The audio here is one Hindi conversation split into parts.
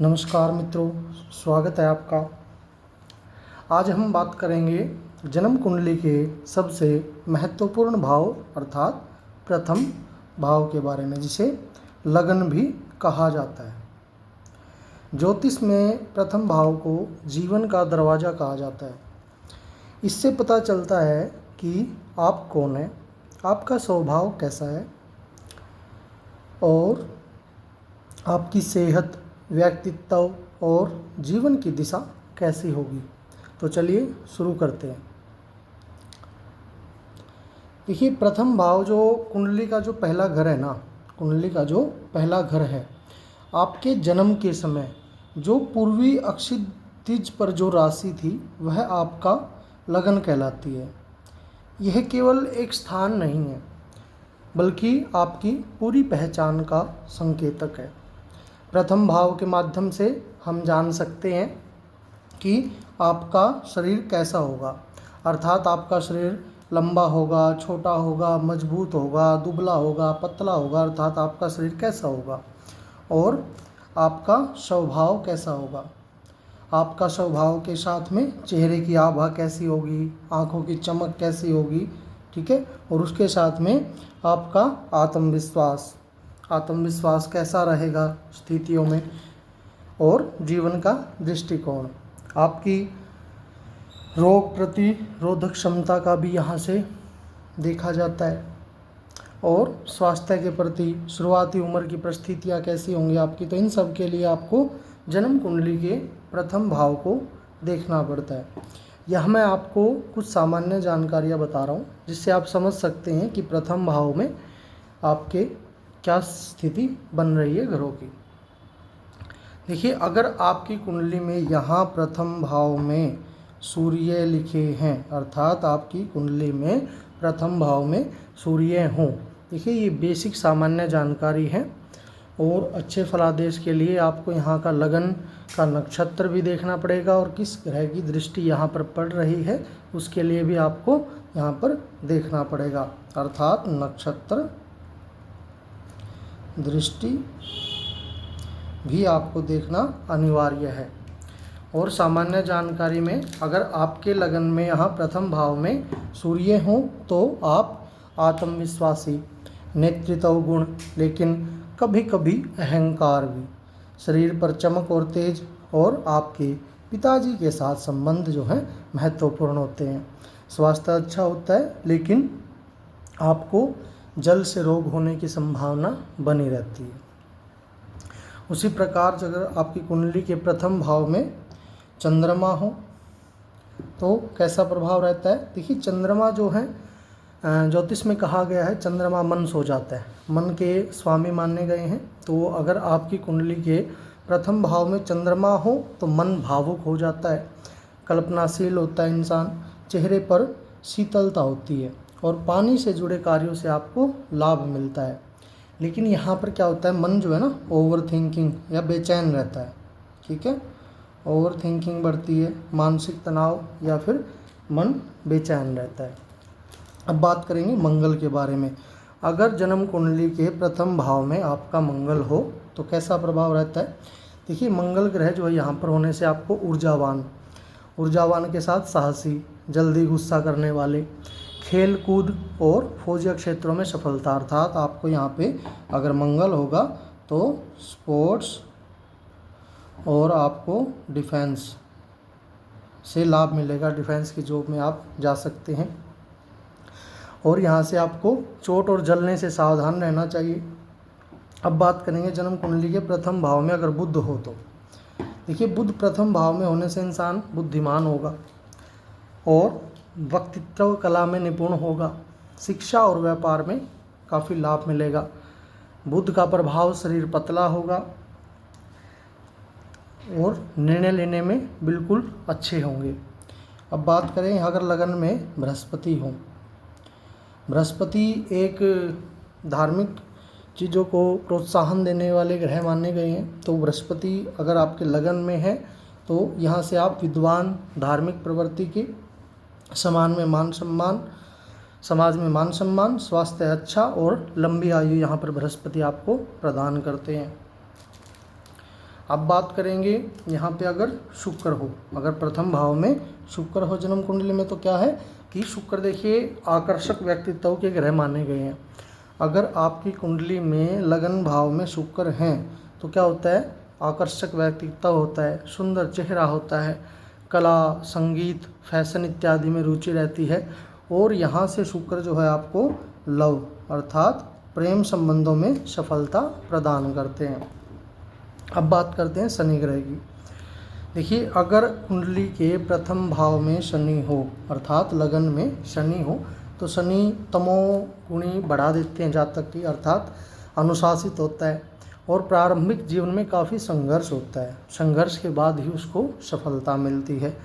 नमस्कार मित्रों, स्वागत है आपका। आज हम बात करेंगे जन्म कुंडली के सबसे महत्वपूर्ण भाव अर्थात प्रथम भाव के बारे में, जिसे लगन भी कहा जाता है। ज्योतिष में प्रथम भाव को जीवन का दरवाज़ा कहा जाता है। इससे पता चलता है कि आप कौन हैं, आपका स्वभाव कैसा है और आपकी सेहत, व्यक्तित्व और जीवन की दिशा कैसी होगी। तो चलिए शुरू करते हैं। देखिए, प्रथम भाव जो कुंडली का जो पहला घर है ना, कुंडली का जो पहला घर है, आपके जन्म के समय जो पूर्वी अक्षितिज पर जो राशि थी वह आपका लगन कहलाती है। यह केवल एक स्थान नहीं है बल्कि आपकी पूरी पहचान का संकेतक है। प्रथम भाव के माध्यम से हम जान सकते हैं कि आपका शरीर कैसा होगा, अर्थात आपका शरीर लंबा होगा, छोटा होगा, मजबूत होगा, दुबला होगा, पतला होगा, अर्थात आपका शरीर कैसा होगा और आपका स्वभाव कैसा होगा। आपका स्वभाव के साथ में चेहरे की आभा कैसी होगी, आँखों की चमक कैसी होगी, ठीक है, और उसके साथ में आपका आत्मविश्वास कैसा रहेगा स्थितियों में, और जीवन का दृष्टिकोण, आपकी रोग प्रतिरोधक क्षमता का भी यहाँ से देखा जाता है, और स्वास्थ्य के प्रति शुरुआती उम्र की परिस्थितियाँ कैसी होंगी आपकी। तो इन सब के लिए आपको जन्म कुंडली के प्रथम भाव को देखना पड़ता है। यह मैं आपको कुछ सामान्य जानकारियाँ बता रहा हूँ जिससे आप समझ सकते हैं कि प्रथम भाव में आपके क्या स्थिति बन रही है घरों की। देखिए, अगर आपकी कुंडली में यहाँ प्रथम भाव में सूर्य लिखे हैं, अर्थात आपकी कुंडली में प्रथम भाव में सूर्य हों, देखिए ये बेसिक सामान्य जानकारी है। और अच्छे फलादेश के लिए आपको यहाँ का लगन का नक्षत्र भी देखना पड़ेगा और किस ग्रह की दृष्टि यहाँ पर पड़ रही है उसके लिए भी आपको यहाँ पर देखना पड़ेगा, अर्थात नक्षत्र दृष्टि भी आपको देखना अनिवार्य है। और सामान्य जानकारी में अगर आपके लगन में यहाँ प्रथम भाव में सूर्य हो तो आप आत्मविश्वासी, नेतृत्व गुण, लेकिन कभी कभी अहंकार भी, शरीर पर चमक और तेज, और आपके पिताजी के साथ संबंध जो है महत्वपूर्ण होते हैं। स्वास्थ्य अच्छा होता है लेकिन आपको जल से रोग होने की संभावना बनी रहती है। उसी प्रकार अगर आपकी कुंडली के प्रथम भाव में चंद्रमा हो तो कैसा प्रभाव रहता है। देखिए, चंद्रमा जो है ज्योतिष में कहा गया है चंद्रमा मन सो जाता है, मन के स्वामी माने गए हैं। तो अगर आपकी कुंडली के प्रथम भाव में चंद्रमा हो तो मन भावुक हो जाता है, कल्पनाशील होता है इंसान, चेहरे पर शीतलता होती है और पानी से जुड़े कार्यों से आपको लाभ मिलता है। लेकिन यहाँ पर क्या होता है, मन जो है ना ओवर थिंकिंग या बेचैन रहता है, ठीक है, ओवर थिंकिंग बढ़ती है, मानसिक तनाव या फिर मन बेचैन रहता है। अब बात करेंगे मंगल के बारे में। अगर जन्म कुंडली के प्रथम भाव में आपका मंगल हो तो कैसा प्रभाव रहता है। देखिए, मंगल ग्रह जो है यहाँ पर होने से आपको ऊर्जावान के साथ साहसी, जल्दी गुस्सा करने वाले, खेल कूद और फौजी क्षेत्रों में सफलता, अर्थात आपको यहाँ पे अगर मंगल होगा तो स्पोर्ट्स और आपको डिफेंस से लाभ मिलेगा, डिफेंस की जॉब में आप जा सकते हैं। और यहाँ से आपको चोट और जलने से सावधान रहना चाहिए। अब बात करेंगे जन्म कुंडली के प्रथम भाव में अगर बुध हो तो। देखिए, बुध प्रथम भाव में होने से इंसान बुद्धिमान होगा और वक्तृत्व कला में निपुण होगा, शिक्षा और व्यापार में काफ़ी लाभ मिलेगा। बुध का प्रभाव शरीर पतला होगा और निर्णय लेने में बिल्कुल अच्छे होंगे। अब बात करें अगर लगन में बृहस्पति हो, बृहस्पति एक धार्मिक चीज़ों को प्रोत्साहन देने वाले ग्रह माने गए हैं। तो बृहस्पति अगर आपके लगन में है तो यहाँ से आप विद्वान, धार्मिक प्रवृत्ति के, समाज में मान सम्मान, स्वास्थ्य अच्छा और लंबी आयु यहाँ पर बृहस्पति आपको प्रदान करते हैं। अब बात करेंगे यहाँ पे अगर शुक्र हो, अगर प्रथम भाव में शुक्र हो जन्म कुंडली में तो क्या है कि शुक्र देखिए आकर्षक व्यक्तित्व के ग्रह माने गए हैं। अगर आपकी कुंडली में लगन भाव में शुक्र हैं तो क्या होता है, आकर्षक व्यक्तित्व होता है, सुंदर चेहरा होता है, कला, संगीत, फैशन इत्यादि में रुचि रहती है। और यहाँ से शुक्र जो है आपको लव अर्थात प्रेम संबंधों में सफलता प्रदान करते हैं। अब बात करते हैं शनि ग्रह की। देखिए अगर कुंडली के प्रथम भाव में शनि हो अर्थात लगन में शनि हो तो शनि तमोगुणी बढ़ा देते हैं जातक की, अर्थात अनुशासित होता है और प्रारंभिक जीवन में काफ़ी संघर्ष होता है, संघर्ष के बाद ही उसको सफलता मिलती है।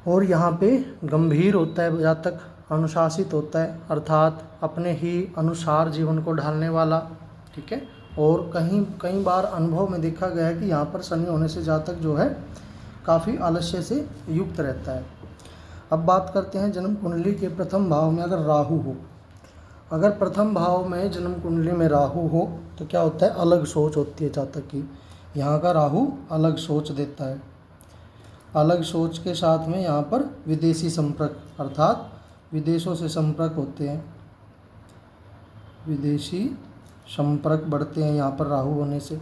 और यहाँ पे गंभीर होता है जातक, अनुशासित होता है अर्थात अपने ही अनुसार जीवन को ढालने वाला, ठीक है। और कई बार अनुभव में देखा गया है कि यहाँ पर शनि होने से जातक जो है काफ़ी आलस्य से युक्त रहता है। अब बात करते हैं जन्म कुंडली के प्रथम भाव में अगर राहु हो, अगर प्रथम भाव में जन्म कुंडली में राहु हो तो क्या होता है, अलग सोच होती है जातक की। यहाँ का राहु अलग सोच देता है, अलग सोच के साथ में यहाँ पर विदेशी संपर्क अर्थात विदेशों से संपर्क होते हैं, विदेशी संपर्क बढ़ते हैं यहाँ पर राहु होने से।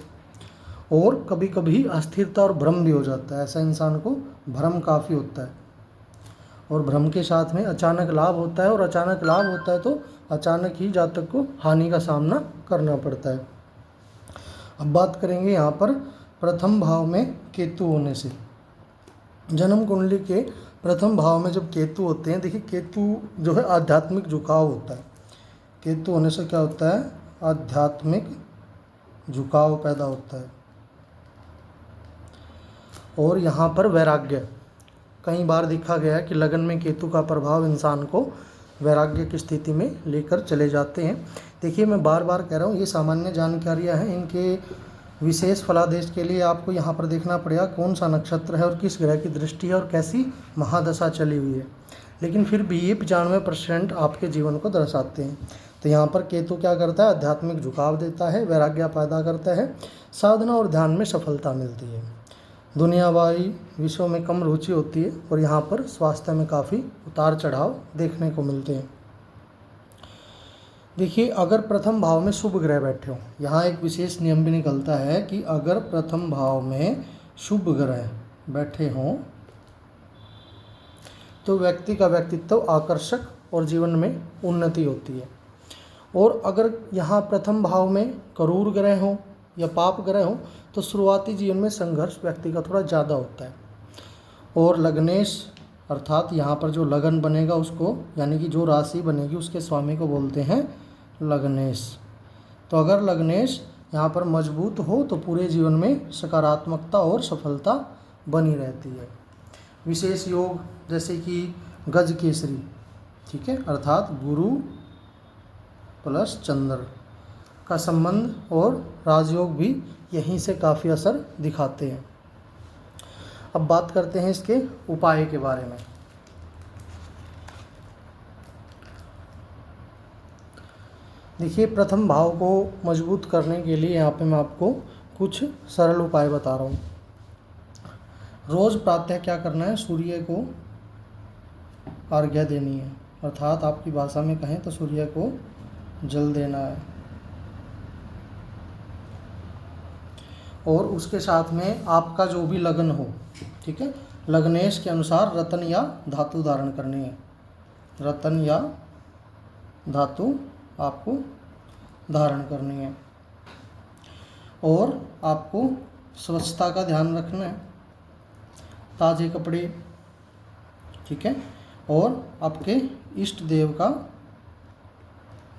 और कभी कभी अस्थिरता और भ्रम भी हो जाता है, ऐसा इंसान को भ्रम काफ़ी होता है और भ्रम के साथ में अचानक लाभ होता है और अचानक लाभ होता है तो अचानक ही जातक को हानि का सामना करना पड़ता है। अब बात करेंगे यहाँ पर प्रथम भाव में केतु होने से। जन्म कुंडली के प्रथम भाव में जब केतु होते हैं, देखिए केतु जो है आध्यात्मिक झुकाव होता है, केतु होने से क्या होता है, आध्यात्मिक झुकाव पैदा होता है। और यहाँ पर वैराग्य, कई बार देखा गया है कि लगन में केतु का प्रभाव इंसान को वैराग्य की स्थिति में लेकर चले जाते हैं। देखिए मैं बार बार कह रहा हूँ ये सामान्य जानकारियाँ हैं, इनके विशेष फलादेश के लिए आपको यहाँ पर देखना पड़ेगा कौन सा नक्षत्र है और किस ग्रह की दृष्टि है और कैसी महादशा चली हुई है, लेकिन फिर भी ये 95% आपके जीवन को दर्शाते हैं। तो यहाँ पर केतु क्या करता है, आध्यात्मिक झुकाव देता है, वैराग्य पैदा करता है, साधना और ध्यान में सफलता मिलती है, दुनियावाई विषयों में कम रुचि होती है और यहाँ पर स्वास्थ्य में काफ़ी उतार चढ़ाव देखने को मिलते हैं। देखिए अगर प्रथम भाव में शुभ ग्रह बैठे हों, यहाँ एक विशेष नियम भी निकलता है कि अगर प्रथम भाव में शुभ ग्रह बैठे हों तो व्यक्ति का व्यक्तित्व आकर्षक और जीवन में उन्नति होती है। और अगर यहाँ प्रथम भाव में करूर ग्रह हों या पाप ग्रह हों तो शुरुआती जीवन में संघर्ष व्यक्ति का थोड़ा ज़्यादा होता है। और लग्नेश अर्थात यहाँ पर जो लगन बनेगा उसको, यानी कि जो राशि बनेगी उसके स्वामी को बोलते हैं लग्नेश। तो अगर लग्नेश यहाँ पर मजबूत हो तो पूरे जीवन में सकारात्मकता और सफलता बनी रहती है। विशेष योग जैसे कि गज केसरी, ठीक है, अर्थात गुरु प्लस चंद्र का संबंध और राजयोग भी यहीं से काफ़ी असर दिखाते हैं। अब बात करते हैं इसके उपाय के बारे में। देखिए प्रथम भाव को मजबूत करने के लिए यहाँ पे मैं आपको कुछ सरल उपाय बता रहा हूँ। रोज़ प्रातः क्या करना है, सूर्य को अर्घ्य देनी है, अर्थात आपकी भाषा में कहें तो सूर्य को जल देना है। और उसके साथ में आपका जो भी लगन हो, ठीक है, लग्नेश के अनुसार रत्न या धातु धारण करनी है, रत्न या धातु आपको धारण करनी है। और आपको स्वच्छता का ध्यान रखना है, ताज़े कपड़े, ठीक है, और आपके इष्ट देव का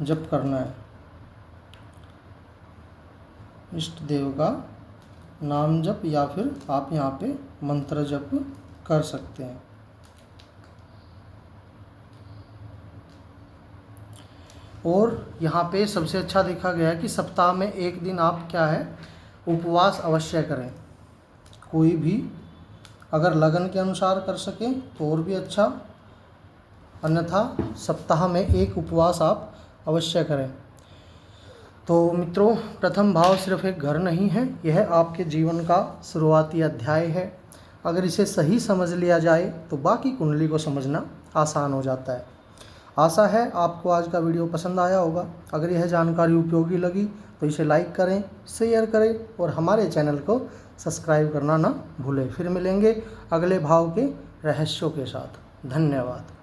जप करना है, इष्ट देव का नाम जप या फिर आप यहाँ पे मंत्र जप कर सकते हैं। और यहाँ पे सबसे अच्छा देखा गया है कि सप्ताह में एक दिन आप क्या है उपवास अवश्य करें, कोई भी अगर लगन के अनुसार कर सकें तो और भी अच्छा, अन्यथा सप्ताह में एक उपवास आप अवश्य करें। तो मित्रों, प्रथम भाव सिर्फ एक घर नहीं है, यह आपके जीवन का शुरुआती अध्याय है। अगर इसे सही समझ लिया जाए तो बाकी कुंडली को समझना आसान हो जाता है। आशा है आपको आज का वीडियो पसंद आया होगा। अगर यह जानकारी उपयोगी लगी तो इसे लाइक करें, शेयर करें और हमारे चैनल को सब्सक्राइब करना ना भूलें। फिर मिलेंगे अगले भाव के रहस्यों के साथ। धन्यवाद।